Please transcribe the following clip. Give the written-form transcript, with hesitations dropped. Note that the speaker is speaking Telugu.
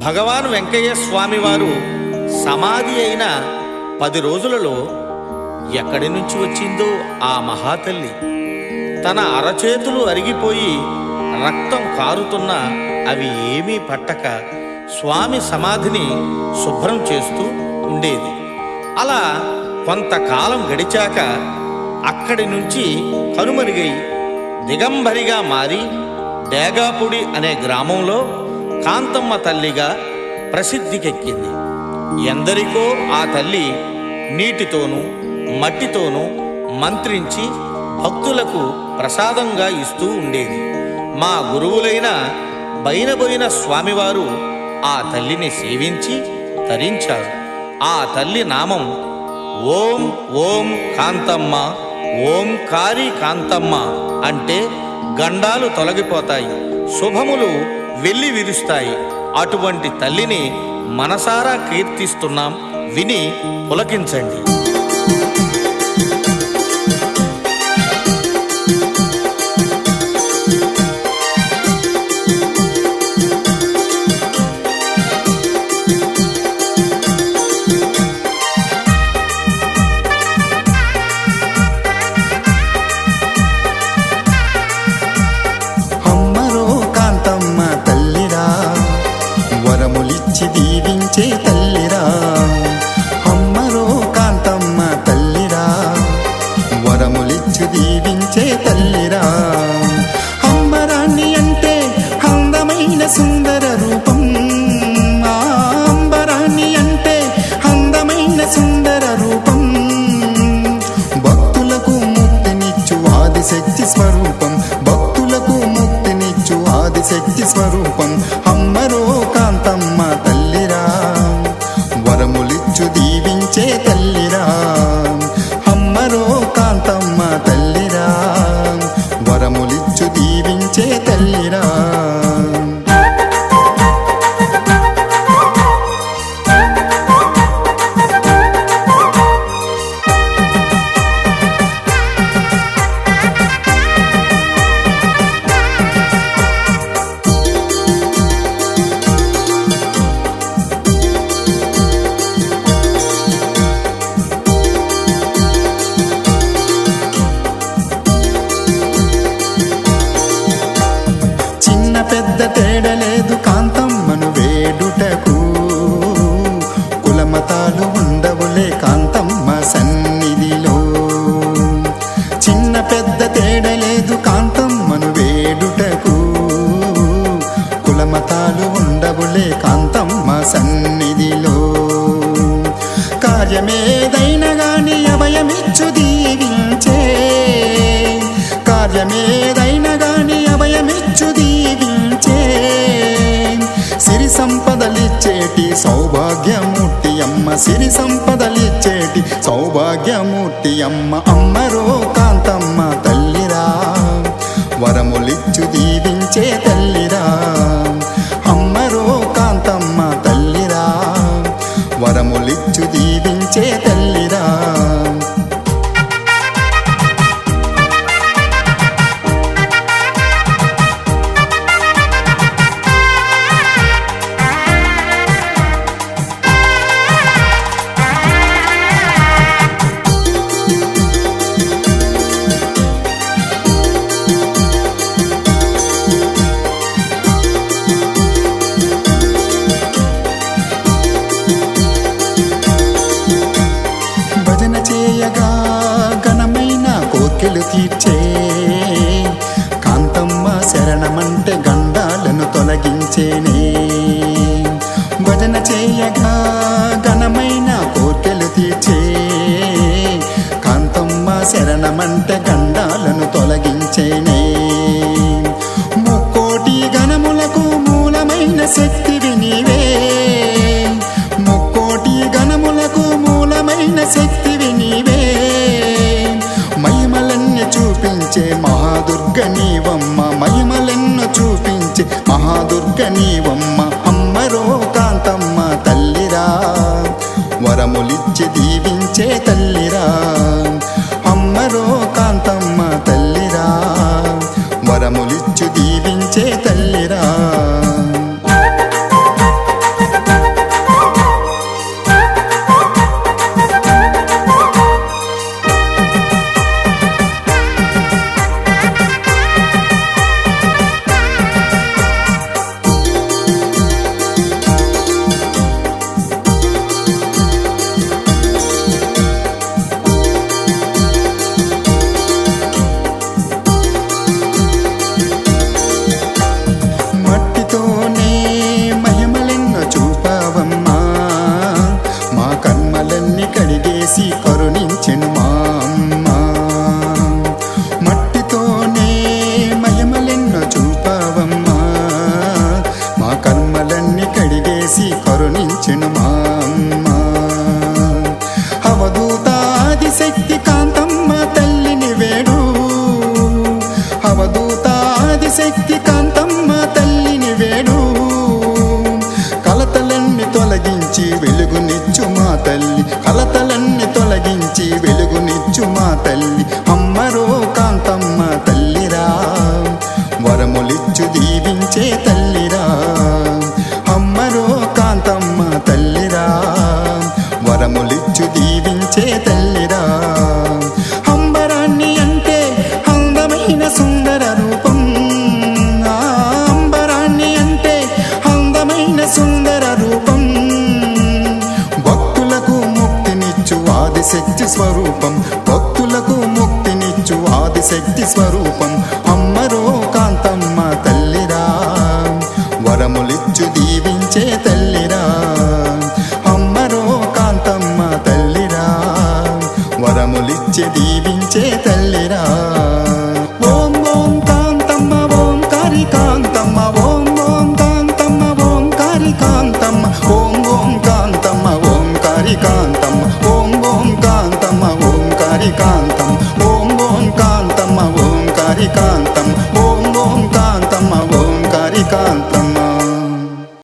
భగవాన్ వెంకయ్య స్వామి వారు సమాధి అయిన 10 రోజులలో ఎక్కడి నుంచి వచ్చిందో ఆ మహాతల్లి తన అరచేతులు అరిగిపోయి రక్తం కారుతున్నా అవి ఏమీ పట్టక స్వామి సమాధిని శుభ్రం చేస్తూ ఉండేది. అలా కొంతకాలం గడిచాక అక్కడి నుంచి కనుమరుగై దిగంబరిగా మారి డేగాపుడి అనే గ్రామంలో కాంతమ్మ తల్లిగా ప్రసిద్ధికెక్కింది. ఎందరికో ఆ తల్లి నీటితోనూ మట్టితోనూ మంత్రించి భక్తులకు ప్రసాదంగా ఇస్తూ ఉండేది. మా గురువులైన బైనబోయిన స్వామివారు ఆ తల్లిని సేవించి తరించారు. ఆ తల్లి నామం ఓం ఓం కాంతమ్మ, ఓంకారి కాంతమ్మ అంటే గండాలు తొలగిపోతాయి, శుభములు వెళ్ళి విరుస్తాయి. అటువంటి తల్లిని మనసారా కీర్తిస్తున్నాం, విని పులకించండి. దీవించే తల్లిరా అమ్మరో కాంతమ్మ తల్లిరా, వరములిచ్చి దీవించే తల్లిరా. అంబరాన్ని అంటే అందమైన సుందర రూపం, అంబరాన్ని అంటే అందమైన సుందర రూపం. భక్తులకు ముక్తినిచ్చు ఆదిశక్తి స్వరూపం, భక్తులకు ముక్తినిచ్చు ఆదిశక్తి స్వరూపం. అమ్మరో కాంతమ్మ తల్లిరా, వరములిచ్చు దీవించే తల్లిరా. అమ్మరో కాంతమ్మ తల్లిరా, వరములిచ్చు దీవించే తల్లిరా. పెద్ద తేడలేదు కాంతమ్మను వేడుటకు, కులమతాలు ఉండవులే కాంతమ్మ సన్నిధిలో. చిన్న పెద్ద తేడలేదు కాంతమ్మను వేడుటకు, కులమతాలు ఉండవులే కాంతమ్మ సన్నిధిలో. కార్యమేదైనా గాని అభయమిచ్చు దీవించే, కార్యమేదైనా గాని అభయమిచ్చు దీవించే. సిరి సంపదలిచ్చేటి సౌభాగ్యమూర్తి అమ్మ, సిరి సంపదలిచ్చేటి సౌభాగ్యమూర్తి అమ్మ. అమ్మరో కాంతమ్మ తల్లిరా, వరములిచ్చు దీవించే తల్లిరా. అమ్మరో కాంతమ్మ తల్లిరా, వరములిచ్చు దీవించే తల్లిరా. భజన చేయగా ఘనమైన కోర్కెలు తీర్చే కాంతమ్మ శరణమంటే గండాలను తొలగించేనే. భజన చేయగా ఘనమైన కోర్కెలు తీర్చే కాంతమ్మ శరణమంటే గండాలను తొలగించేనే. ముక్కోటి గణములకు మూలమైన శక్తివి నీవే, ముక్కోటి గణములకు మూలమైన శక్తివి నీవే. మహిమలన్నీ చూపించే మహాదుర్గ నీవమ్మ, మహిమలెన్నో చూపించే మహాదుర్గ నీవమ్మ. అమ్మరో కాంతమ్మ తల్లిరా, వరములిచ్చి దీవించే తల్లిరా. అమ్మరో కాంతమ్మ తల్లిరా, వరములిచ్చు దీవించే తల్లిరా. ఇచ్చి వెలుగునిచ్చు మా తల్లి, కలతలన్నీ తొలగించి వెలుగునిచ్చు మా తల్లి. అమ్మరో కాంతమ్మ తల్లిరా, వరములిచ్చు దీవించే తల్లిరా. అమ్మరో కాంతమ్మ తల్లిరా, వరములిచ్చు దీవించే తల్లిరా. అంబరాన్ని అంటే అందమైన సుందర రూపం, అంబరాన్ని అంటే అందమైన సుందర రూపం. భక్తులకు ముక్తినిచ్చు ఆదిశక్తి స్వరూపం, భక్తులకు ముక్తినిచ్చు ఆదిశక్తి స్వరూపం. అమ్మరో కాంతమ్మ తల్లిరా, వరములిచ్చు దీవించే తల్లిరా. అమ్మరో కాంతమ్మ తల్లిరా, వరములిచ్చి దీవించే తల్లిరా. ఓం ఓం కాంతమ్మ ఓంకారి కాంతమ్మ, ఓం ఓం కాంతమ్మ ఓంకారి కాంతమ్మ, ఓం ఓం కాంతమ్మ ఓంకారి కాంతమ్మ.